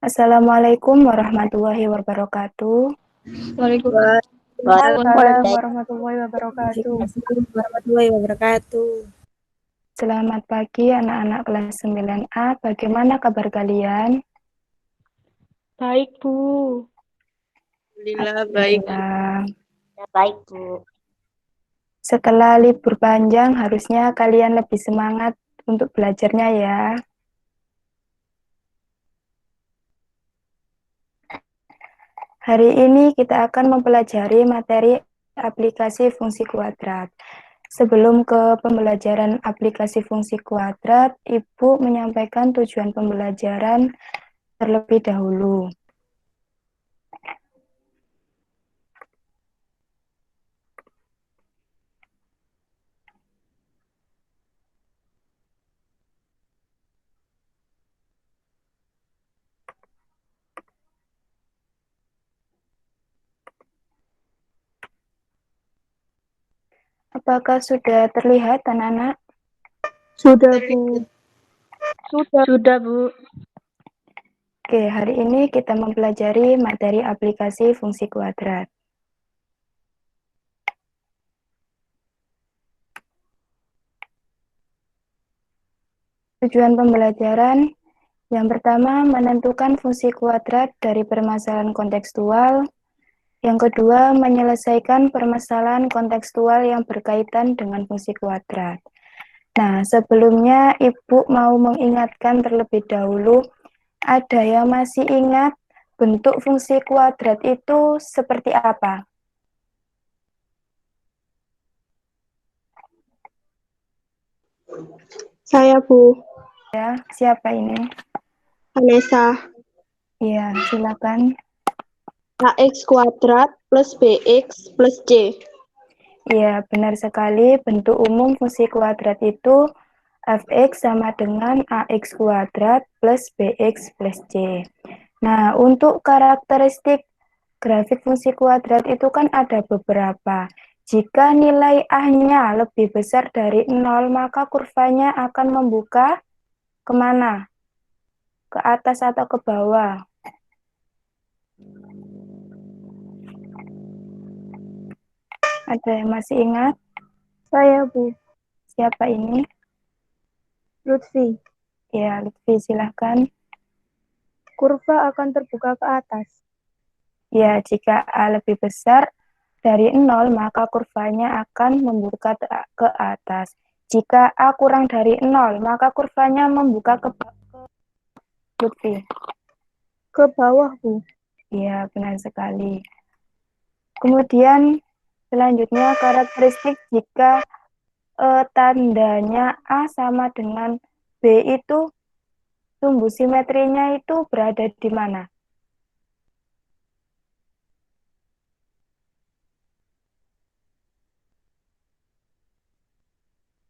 Assalamualaikum warahmatullahi wabarakatuh. Waalaikumsalam warahmatullahi wabarakatuh. warahmatullahi wabarakatuh. Selamat pagi anak-anak kelas 9A. Bagaimana kabar kalian? Baik, Bu. Alhamdulillah baik. Baik, Bu. Setelah libur panjang, harusnya kalian lebih semangat untuk belajarnya ya. Hari ini kita akan mempelajari materi aplikasi fungsi kuadrat. Sebelum ke pembelajaran aplikasi fungsi kuadrat, Ibu menyampaikan tujuan pembelajaran terlebih dahulu. Apakah sudah terlihat, anak-anak? Sudah, Bu. Sudah, Bu. Oke, hari ini kita mempelajari materi aplikasi fungsi kuadrat. Tujuan pembelajaran yang pertama, menentukan fungsi kuadrat dari permasalahan kontekstual. Yang kedua, menyelesaikan permasalahan kontekstual yang berkaitan dengan fungsi kuadrat. Nah, sebelumnya Ibu mau mengingatkan terlebih dahulu, ada yang masih ingat bentuk fungsi kuadrat itu seperti apa? Saya, Bu. Ya, siapa ini? Vanessa. Iya, silakan. AX kuadrat plus BX plus C. Iya, benar sekali. Bentuk umum fungsi kuadrat itu fx sama dengan ax kuadrat plus bx plus c. Nah, untuk karakteristik grafik fungsi kuadrat itu kan ada beberapa. Jika nilai A-nya lebih besar dari 0, maka kurvanya akan membuka kemana? Ke atas atau ke bawah? Ada yang masih ingat? Saya, Bu. Siapa ini? Lutfi. Ya, Lutfi, silahkan. Kurva akan terbuka ke atas. Ya, jika A lebih besar dari 0, maka kurvanya akan membuka ke atas. Jika A kurang dari 0, maka kurvanya membuka ke Lutfi. Ke bawah, Bu. Iya, benar sekali. Kemudian, selanjutnya karakteristik jika tandanya A sama dengan B itu, sumbu simetrinya itu berada di mana?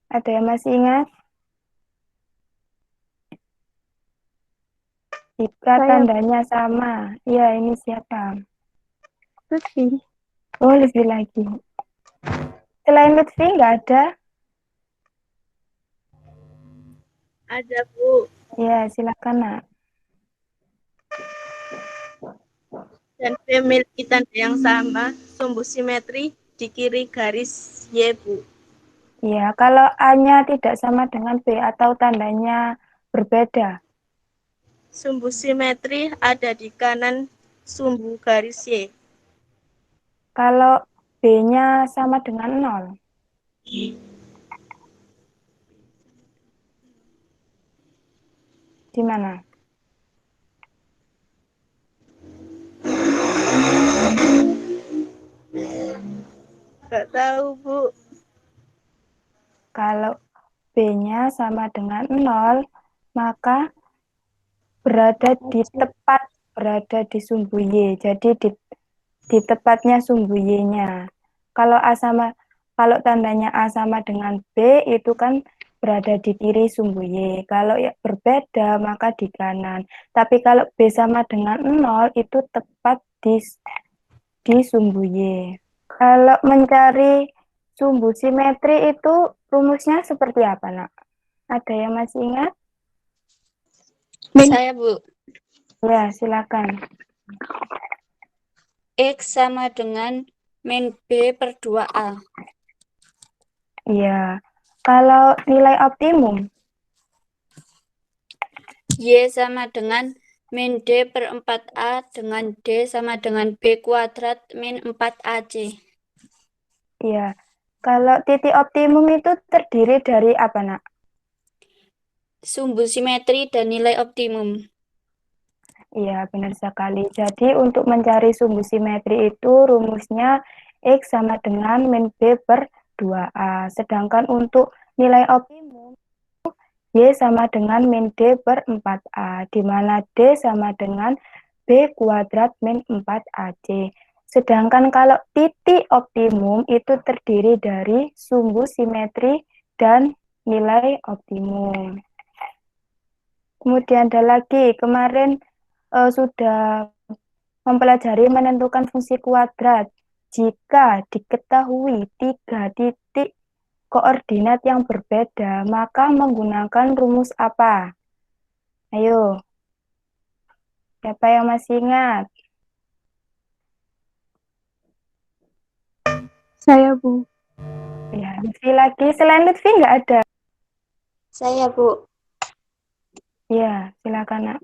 Ada yang masih ingat? Jika tandanya sama. Ya, ini siapa? Lutfi. Oh, Lutfi lagi. Selain Lutfi, nggak ada? Ada, Bu. Ya, silakan, Nak. Dan B memiliki tanda yang sama, sumbu simetri di kiri garis Y, Bu. Ya, kalau A-nya tidak sama dengan B atau tandanya berbeda. Sumbu simetri ada di kanan sumbu garis Y. Kalau B-nya sama dengan 0. Di mana? Nggak tahu, Bu. Kalau B-nya sama dengan 0, maka berada di sumbu Y. Jadi di tepatnya sumbu Y-nya. Kalau tandanya A sama dengan B, itu kan berada di kiri sumbu Y. Kalau ya berbeda, maka di kanan. Tapi kalau B sama dengan 0, itu tepat di sumbu Y. Kalau mencari sumbu simetri itu rumusnya seperti apa, Nak? Ada yang masih ingat? Saya, Bu. Ya, silakan. X sama dengan min B per 2A. Iya. Kalau nilai optimum, Y sama dengan min D per 4A dengan D sama dengan B kuadrat min 4AC. iya. Kalau titik optimum itu terdiri dari apa, Nak? Sumbu simetri dan nilai optimum. Iya, benar sekali. Jadi untuk mencari sumbu simetri itu rumusnya X sama dengan min B per 2A. Sedangkan untuk nilai optimum, Y sama dengan min D per 4A, di mana D sama dengan B kuadrat min 4AC. Sedangkan kalau titik optimum itu terdiri dari sumbu simetri dan nilai optimum. Kemudian ada lagi, kemarin sudah mempelajari menentukan fungsi kuadrat jika diketahui 3 titik koordinat yang berbeda, maka menggunakan rumus apa? Ayo, siapa yang masih ingat? Saya, Bu. Ya, Lutfi lagi. Selain Lutfi nggak ada? Saya, Bu. Ya, silakan, Nak.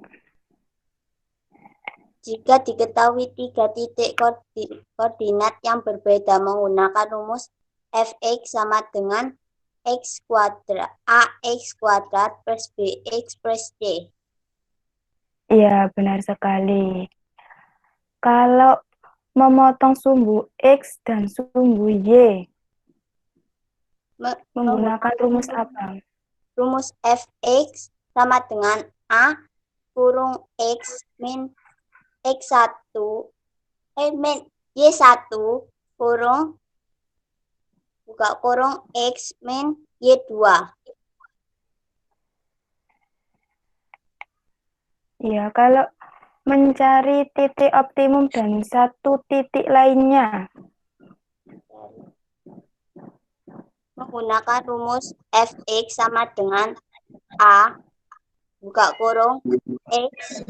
Jika diketahui 3 titik koordinat yang berbeda menggunakan rumus fx sama dengan x kuadrat ax kuadrat plus bx plus c. Iya, benar sekali. Kalau memotong sumbu X dan sumbu Y, menggunakan rumus apa? Rumus fx sama dengan a kurung x min x1 min y1 kurung buka kurung x min y2. Iya, kalau mencari titik optimum dan satu titik lainnya, Menggunakan rumus fx sama dengan a buka kurung x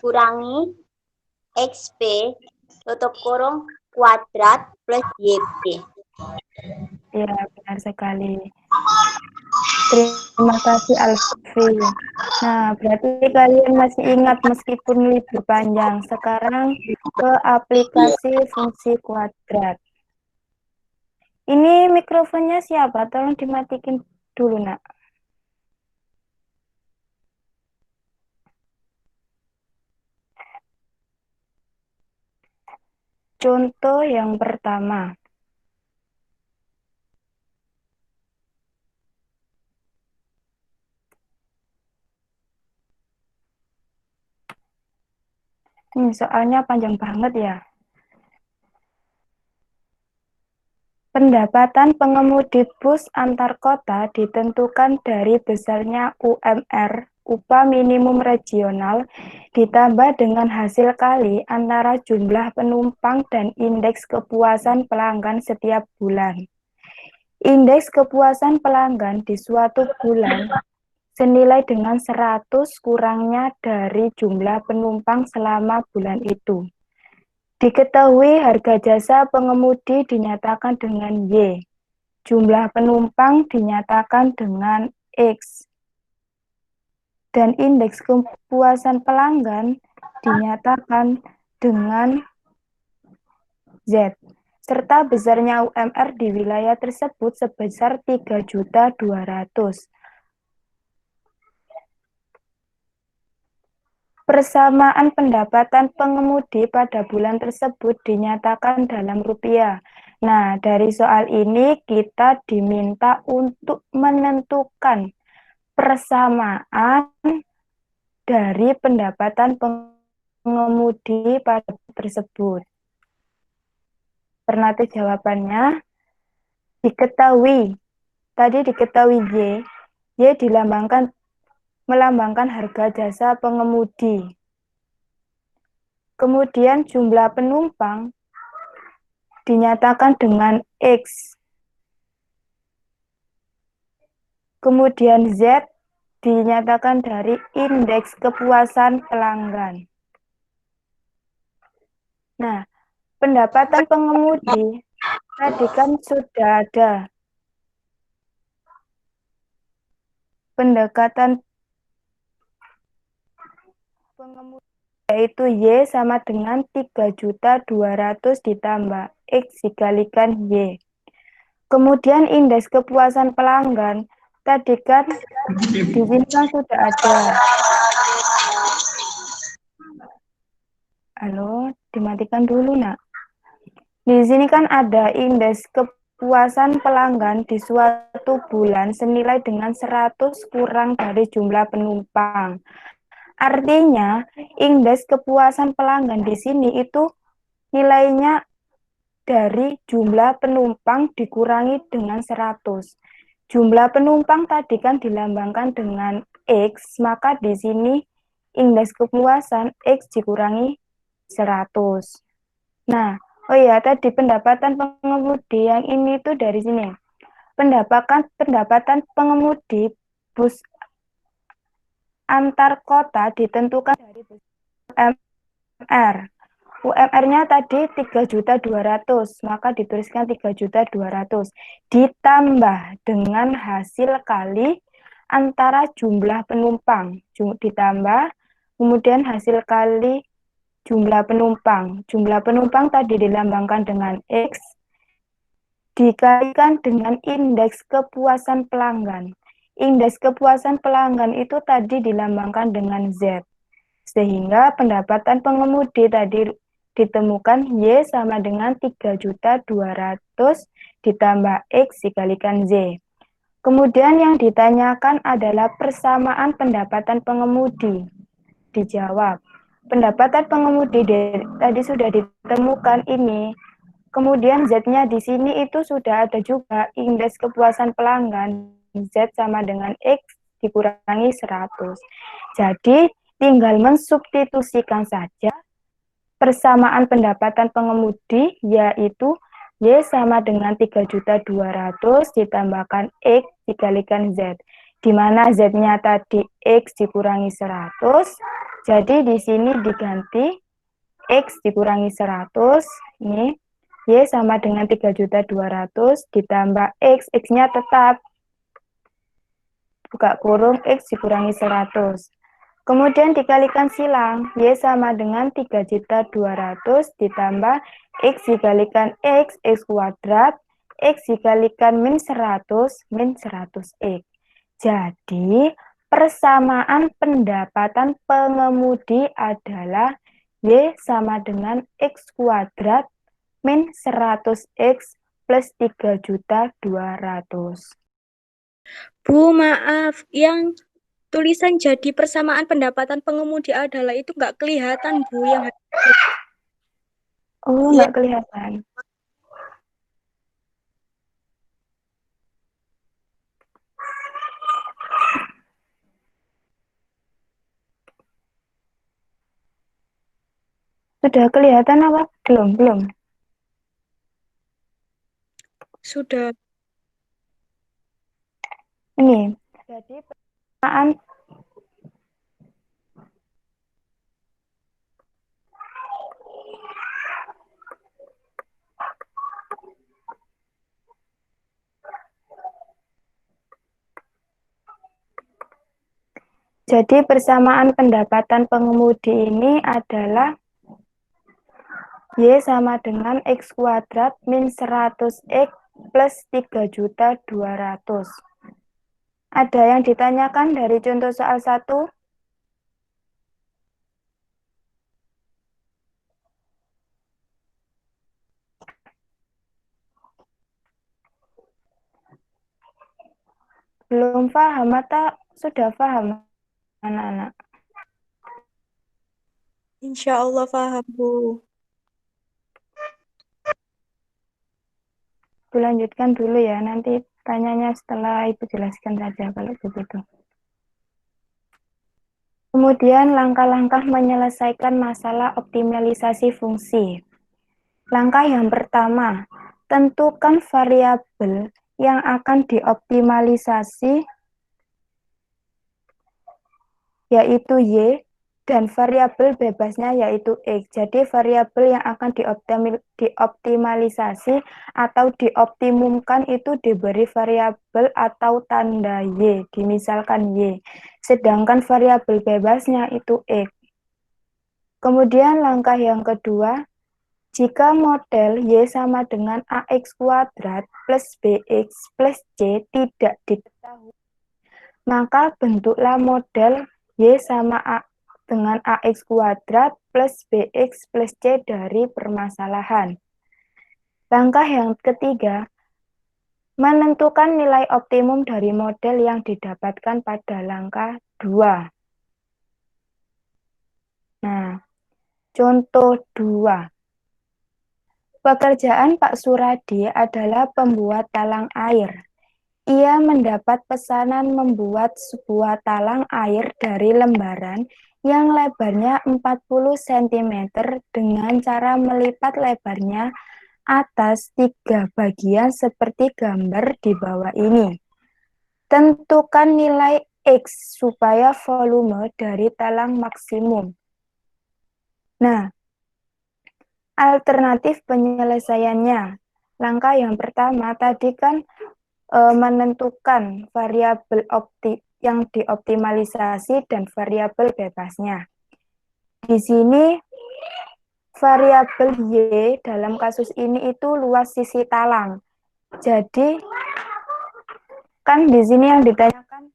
kurangi xp tutup kurung kuadrat plus yp. ya benar sekali. Terima kasih Alfi. Nah, berarti kalian masih ingat meskipun libur panjang. Sekarang ke aplikasi fungsi kuadrat. Ini mikrofonnya siapa? Tolong dimatikan dulu, Nak. Contoh yang pertama. Soalnya panjang banget ya. Pendapatan pengemudi bus antar kota ditentukan dari besarnya UMR, upah minimum regional, ditambah dengan hasil kali antara jumlah penumpang dan indeks kepuasan pelanggan setiap bulan. Indeks kepuasan pelanggan di suatu bulan senilai dengan 100 kurangnya dari jumlah penumpang selama bulan itu. Diketahui harga jasa pengemudi dinyatakan dengan Y, jumlah penumpang dinyatakan dengan X, dan indeks kepuasan pelanggan dinyatakan dengan Z, serta besarnya UMR di wilayah tersebut sebesar 3.200.000. Persamaan pendapatan pengemudi pada bulan tersebut dinyatakan dalam rupiah. Nah, dari soal ini kita diminta untuk menentukan persamaan dari pendapatan pengemudi pada tersebut. Alternatif jawabannya diketahui. Tadi diketahui Y melambangkan harga jasa pengemudi. Kemudian jumlah penumpang dinyatakan dengan X. Kemudian Z dinyatakan dari indeks kepuasan pelanggan. Nah, pendapatan pengemudi tadi kan sudah ada. Pendekatan pengemudi yaitu Y sama dengan 3.200.000 ditambah X dikalikan Y. Kemudian indeks kepuasan pelanggan tadi kan di sini kan sudah ada. Halo, dimatikan dulu, Nak. Di sini kan ada indeks kepuasan pelanggan di suatu bulan senilai dengan 100 kurang dari jumlah penumpang. Artinya, indeks kepuasan pelanggan di sini itu nilainya dari jumlah penumpang dikurangi dengan 100. Jumlah penumpang tadi kan dilambangkan dengan X, maka di sini indeks kepuasan X dikurangi 100. Nah, oh iya, tadi pendapatan pengemudi yang ini tuh dari sini. Pendapatan pengemudi bus antar kota ditentukan dari bus UMR. UMR-nya tadi 3.200.000, maka dituliskan 3.200.000 ditambah dengan hasil kali antara jumlah penumpang ditambah kemudian hasil kali jumlah penumpang. Jumlah penumpang tadi dilambangkan dengan X dikalikan dengan indeks kepuasan pelanggan. Indeks kepuasan pelanggan itu tadi dilambangkan dengan Z. Sehingga pendapatan pengemudi tadi ditemukan Y sama dengan 3.200.000 ditambah X dikalikan Z. Kemudian yang ditanyakan adalah persamaan pendapatan pengemudi. Dijawab. Pendapatan pengemudi tadi sudah ditemukan ini. Kemudian Z-nya di sini itu sudah ada juga indeks kepuasan pelanggan. Z sama dengan X dikurangi 100. Jadi tinggal mensubstitusikan saja persamaan pendapatan pengemudi yaitu Y sama dengan 3.200.000 ditambahkan X dikalikan Z. Di mana Z-nya tadi X dikurangi 100. Jadi di sini diganti X dikurangi 100. Ini Y sama dengan 3.200.000 ditambah X. X-nya tetap buka kurung X dikurangi 100. Kemudian dikalikan silang, Y sama dengan 3.200.000 ditambah X dikalikan X kuadrat, X dikalikan min 100 X. Jadi, persamaan pendapatan pengemudi adalah Y sama dengan X kuadrat min 100X plus 3.200.000. Bu, maaf, yang tulisan jadi persamaan pendapatan pengemudi adalah itu nggak kelihatan, Bu, yang Oh, nggak kelihatan. Sudah kelihatan apa? Belum. sudah. Ini. Jadi persamaan Jadi persamaan pendapatan pengemudi ini adalah Y sama dengan X kuadrat min 100X plus 3.200.000. Ada yang ditanyakan dari contoh soal 1? Belum paham atau sudah paham, anak-anak? Insya Allah paham, Bu. Ibu lanjutkan dulu ya, nanti tanyanya setelah Ibu jelaskan saja kalau begitu. Kemudian langkah-langkah menyelesaikan masalah optimalisasi fungsi. Langkah yang pertama, tentukan variabel yang akan dioptimalisasi yaitu Y, dan variabel bebasnya yaitu X. Jadi variabel yang akan dioptimalisasi atau dioptimumkan itu diberi variabel atau tanda Y, dimisalkan Y. Sedangkan variabel bebasnya itu X. Kemudian langkah yang kedua, jika model Y sama dengan AX kuadrat plus BX plus C tidak diketahui, maka bentuklah model Y sama dengan AX kuadrat plus BX plus C dari permasalahan. Langkah yang ketiga, menentukan nilai optimum dari model yang didapatkan pada langkah 2. Nah, contoh 2. Pekerjaan Pak Suradi adalah pembuat talang air. Ia mendapat pesanan membuat sebuah talang air dari lembaran yang lebarnya 40 cm dengan cara melipat lebarnya atas 3 bagian seperti gambar di bawah ini. Tentukan nilai X supaya volume dari talang maksimum. Nah, alternatif penyelesaiannya. Langkah yang pertama tadi kan menentukan variabel yang dioptimalisasi dan variabel bebasnya. Di sini variabel Y dalam kasus ini itu luas sisi talang. Jadi kan di sini yang ditanyakan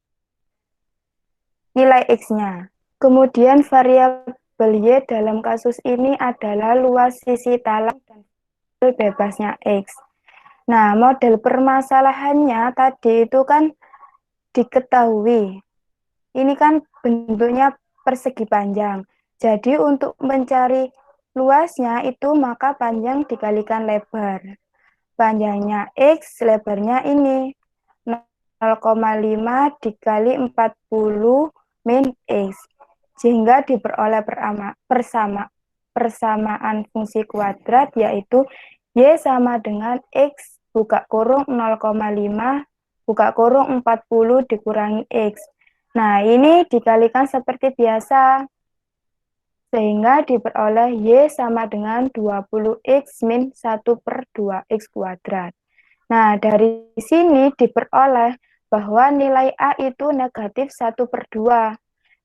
nilai X-nya. Kemudian variabel Y dalam kasus ini adalah luas sisi talang dan variabel bebasnya X. Nah, model permasalahannya tadi itu kan diketahui. Ini kan bentuknya persegi panjang. Jadi untuk mencari luasnya itu maka panjang dikalikan lebar. Panjangnya X, lebarnya ini 0,5 dikali 40 min X. Sehingga diperoleh persamaan fungsi kuadrat yaitu Y sama dengan X buka kurung 0,5 buka kurung 40 dikurangi X. Nah, ini dikalikan seperti biasa. Sehingga diperoleh Y sama dengan 20X min 1/2X kuadrat. Nah, dari sini diperoleh bahwa nilai A itu negatif 1/2.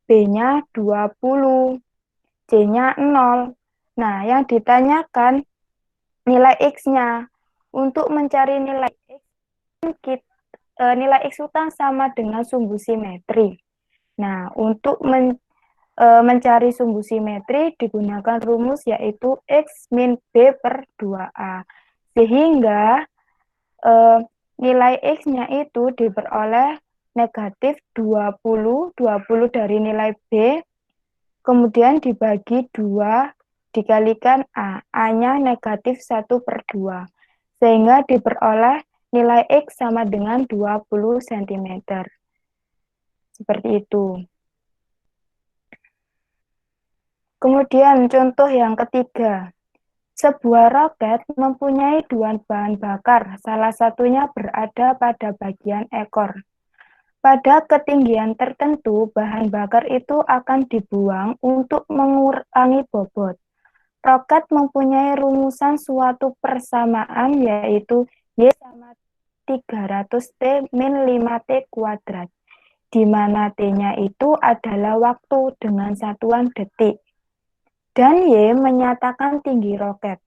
B-nya 20. C-nya 0. Nah, yang ditanyakan nilai X-nya. Untuk mencari nilai X, nilai X itu sama dengan sumbu simetri. Nah, untuk mencari sumbu simetri digunakan rumus yaitu X min B per 2A. Sehingga nilai X-nya itu diperoleh negatif 20 dari nilai B, kemudian dibagi 2 dikalikan A. A-nya negatif 1/2. Sehingga diperoleh nilai X sama dengan 20 cm. Seperti itu. Kemudian contoh yang ketiga. Sebuah roket mempunyai 2 bahan bakar, salah satunya berada pada bagian ekor. Pada ketinggian tertentu, bahan bakar itu akan dibuang untuk mengurangi bobot. Roket mempunyai rumusan suatu persamaan yaitu Y sama 300T min 5T kuadrat, di mana T-nya itu adalah waktu dengan satuan detik. Dan Y menyatakan tinggi roket.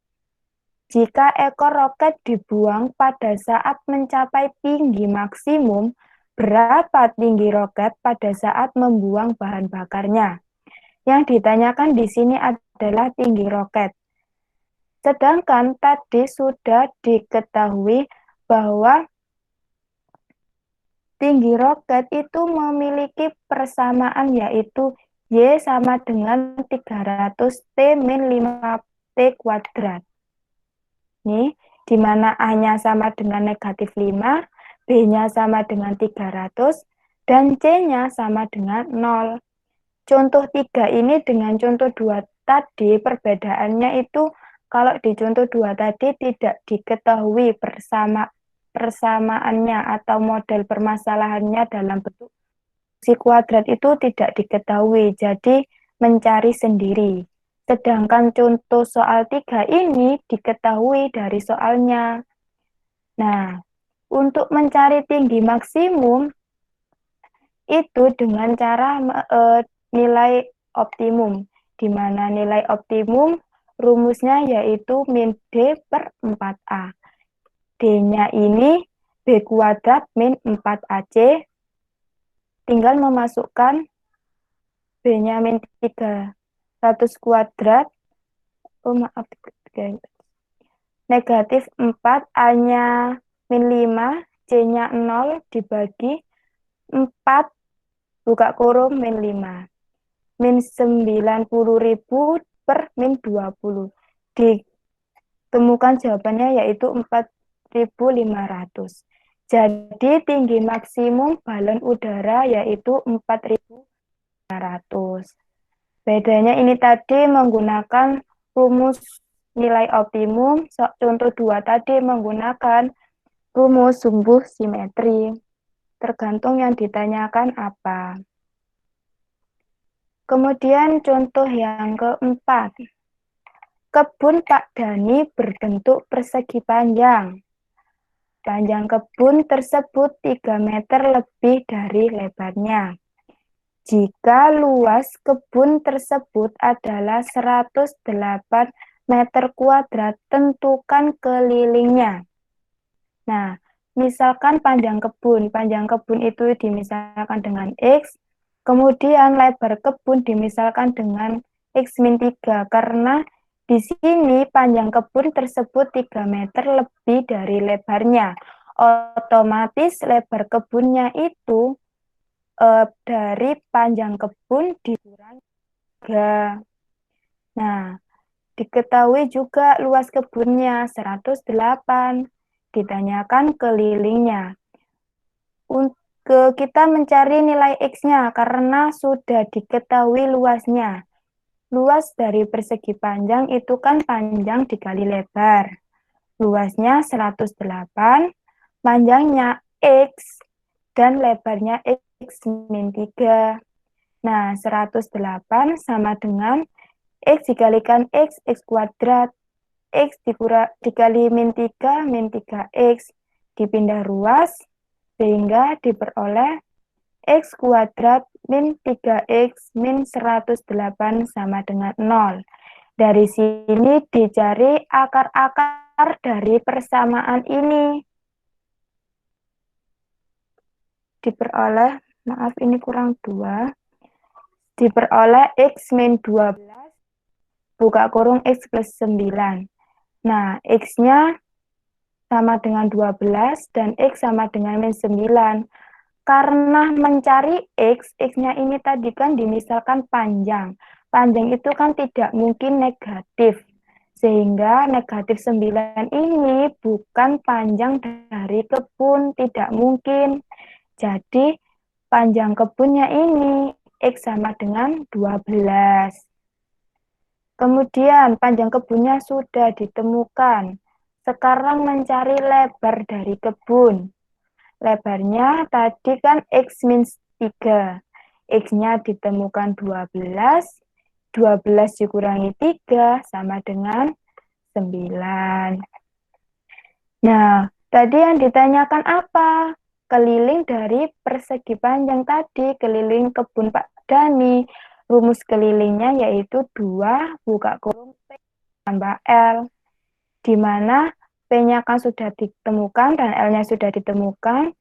Jika ekor roket dibuang pada saat mencapai tinggi maksimum, berapa tinggi roket pada saat membuang bahan bakarnya? Yang ditanyakan di sini adalah tinggi roket. Sedangkan tadi sudah diketahui bahwa tinggi roket itu memiliki persamaan yaitu Y sama dengan 300T min 5T kuadrat. Nih, di mana A-nya sama dengan negatif 5, B-nya sama dengan 300, dan C-nya sama dengan 0. Contoh 3 ini dengan contoh 2 tadi, perbedaannya itu kalau di contoh 2 tadi tidak diketahui persamaannya atau model permasalahannya dalam bentuk fungsi kuadrat itu tidak diketahui, jadi mencari sendiri. Sedangkan contoh soal 3 ini diketahui dari soalnya. Nah, untuk mencari tinggi maksimum itu dengan cara nilai optimum, di mana nilai optimum rumusnya yaitu min D per 4A. D-nya ini B kuadrat min 4AC, tinggal memasukkan B-nya min 300 kuadrat, negatif 4, A-nya min 5, C-nya 0 dibagi 4, buka kurung min 5. Min 90.000 per min 20. Ditemukan jawabannya yaitu 4.500. Jadi tinggi maksimum balon udara yaitu 4.500. Bedanya ini tadi menggunakan rumus nilai optimum, contoh 2 tadi menggunakan rumus sumbu simetri. Tergantung yang ditanyakan apa. Kemudian contoh yang keempat. Kebun Pak Dani berbentuk persegi panjang. Panjang kebun tersebut 3 meter lebih dari lebarnya. Jika luas kebun tersebut adalah 108 meter kuadrat, tentukan kelilingnya. Nah, misalkan panjang kebun itu dimisalkan dengan X, kemudian lebar kebun dimisalkan dengan X min 3, karena di sini panjang kebun tersebut 3 meter lebih dari lebarnya. Otomatis lebar kebunnya itu dari panjang kebun dikurangi 3. Nah, diketahui juga luas kebunnya 108. Ditanyakan kelilingnya. Kita mencari nilai X-nya karena sudah diketahui luasnya. Luas dari persegi panjang itu kan panjang dikali lebar. Luasnya 108, panjangnya X, dan lebarnya X min 3. Nah, 108 sama dengan X dikalikan X kuadrat. X dikali min 3, min 3X, dipindah ruas, sehingga diperoleh X kuadrat min 3X min 108 sama dengan 0. Dari sini dicari akar-akar dari persamaan ini. Diperoleh, maaf ini kurang 2, diperoleh X min 12, buka kurung X plus 9. Nah, X-nya sama dengan 12 dan X sama dengan min 9. Karena mencari X, X-nya ini tadi kan dimisalkan panjang. Panjang itu kan tidak mungkin negatif. Sehingga negatif 9 ini bukan panjang dari kebun, tidak mungkin. Jadi, panjang kebunnya ini X sama dengan 12. Kemudian panjang kebunnya sudah ditemukan. Sekarang mencari lebar dari kebun. Lebarnya tadi kan X min 3. X-nya ditemukan 12. 12 dikurangi 3 sama dengan 9. Nah, tadi yang ditanyakan apa? Keliling dari persegi panjang tadi, keliling kebun Pak Dani. Rumus kelilingnya yaitu 2 buka kurung P tambah L, di mana P-nya kan sudah ditemukan dan L-nya sudah ditemukan,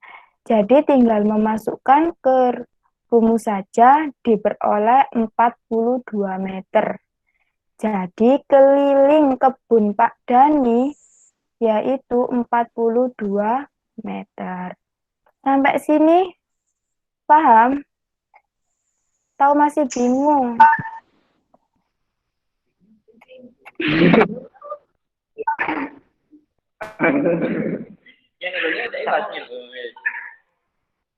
jadi tinggal memasukkan ke rumus saja, diperoleh 42 meter. Jadi keliling kebun Pak Dani yaitu 42 meter. Sampai sini paham? Tahu masih bingung?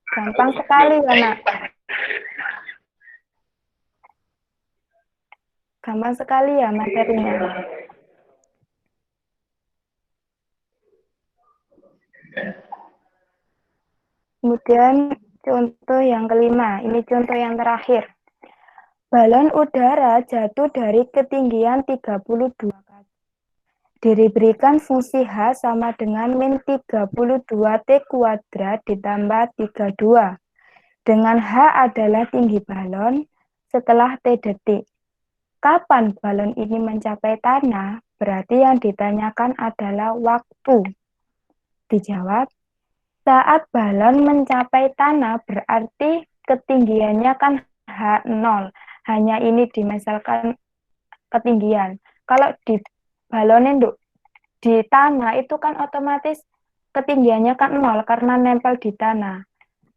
Gampang sekali ya, Nak. Gampang sekali ya materinya. Kemudian Contoh yang kelima, ini contoh yang terakhir. Balon udara jatuh dari ketinggian 32 kaki. Diberikan fungsi H sama dengan min 32 T kuadrat ditambah 32. Dengan H adalah tinggi balon setelah T detik. Kapan balon ini mencapai tanah? Berarti yang ditanyakan adalah waktu. Dijawab, saat balon mencapai tanah berarti ketinggiannya kan H0. Hanya ini dimisalkan ketinggian. Kalau di balonnya di tanah itu kan otomatis ketinggiannya kan 0 karena nempel di tanah.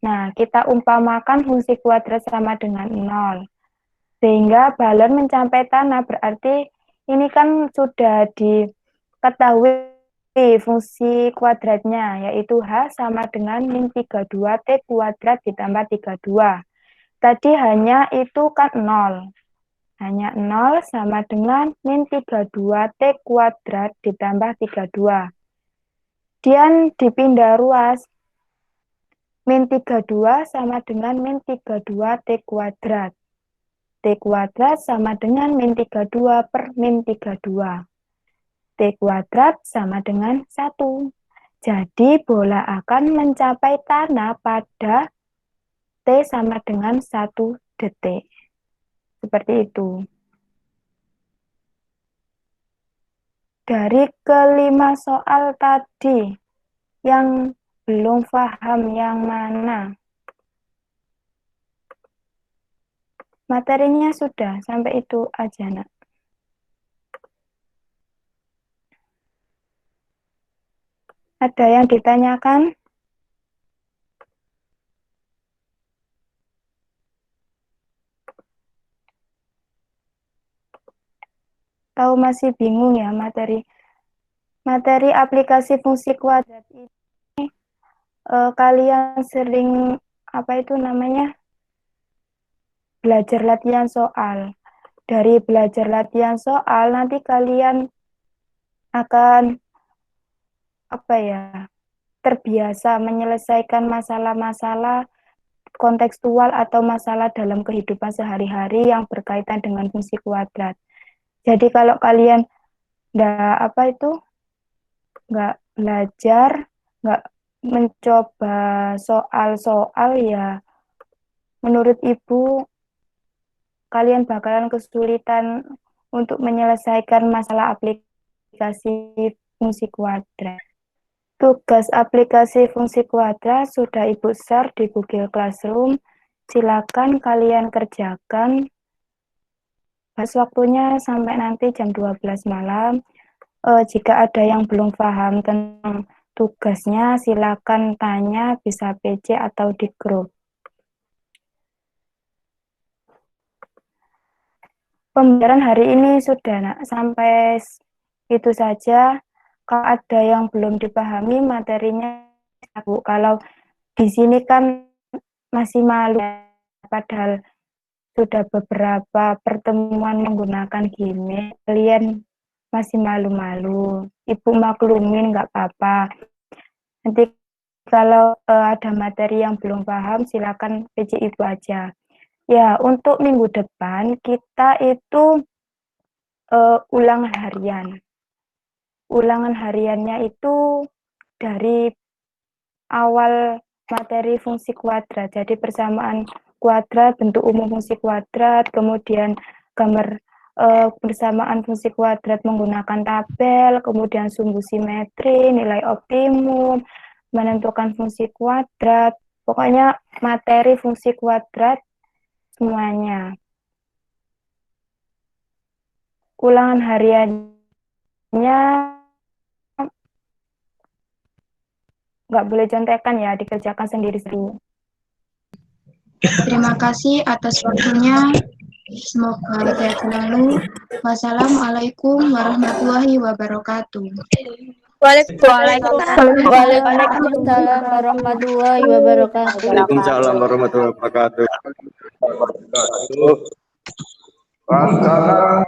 Nah, kita umpamakan fungsi kuadrat sama dengan 0. Sehingga balon mencapai tanah berarti ini kan sudah diketahui fungsi kuadratnya, yaitu H sama dengan min 32 T kuadrat ditambah 32. Tadi hanya itu kan 0. Hanya 0 sama dengan min 32 T kuadrat ditambah 32. Kemudian dipindah ruas. Min 32 sama dengan min 32 T kuadrat. T kuadrat sama dengan min 32 per min 32. T kuadrat sama dengan 1. Jadi bola akan mencapai tanah pada T sama dengan 1 detik. Seperti itu. Dari kelima soal tadi, yang belum paham yang mana? Materinya sudah, sampai itu aja, Nak. Ada yang ditanyakan? Tahu masih bingung ya materi aplikasi fungsi kuadrat ini kalian sering apa itu namanya belajar latihan soal. Dari belajar latihan soal nanti kalian akan apa ya terbiasa menyelesaikan masalah-masalah kontekstual atau masalah dalam kehidupan sehari-hari yang berkaitan dengan fungsi kuadrat. Jadi kalau kalian nggak belajar, nggak mencoba soal-soal ya, menurut Ibu kalian bakalan kesulitan untuk menyelesaikan masalah aplikasi fungsi kuadrat. Tugas aplikasi fungsi kuadrat sudah Ibu share di Google Classroom. Silakan kalian kerjakan. Pas waktunya sampai nanti jam 12 malam. Jika ada yang belum paham tentang tugasnya, silakan tanya, bisa PC atau di grup. Pembelajaran hari ini sudah, Nak, sampai itu saja. Kalau ada yang belum dipahami materinya, Bu. Kalau di sini kan masih malu, padahal sudah beberapa pertemuan menggunakan gmail, kalian masih malu-malu. Ibu maklumin, nggak apa-apa. Nanti kalau ada materi yang belum paham, silakan PC Ibu aja. Ya, untuk minggu depan kita itu ulangan harian. Ulangan hariannya itu dari awal materi fungsi kuadrat. Jadi persamaan kuadrat, bentuk umum fungsi kuadrat, kemudian gambar persamaan fungsi kuadrat menggunakan tabel, kemudian sumbu simetri, nilai optimum, menentukan fungsi kuadrat. Pokoknya materi fungsi kuadrat semuanya. Ulangan hariannya nggak boleh contekan ya, dikerjakan sendiri-sendiri. Terima kasih atas waktunya. Semoga sehat selalu. Wassalamualaikum warahmatullahi wabarakatuh. Waalaikumsalam warahmatullahi wabarakatuh. Waalaikumsalam warahmatullahi wabarakatuh. Wassalam.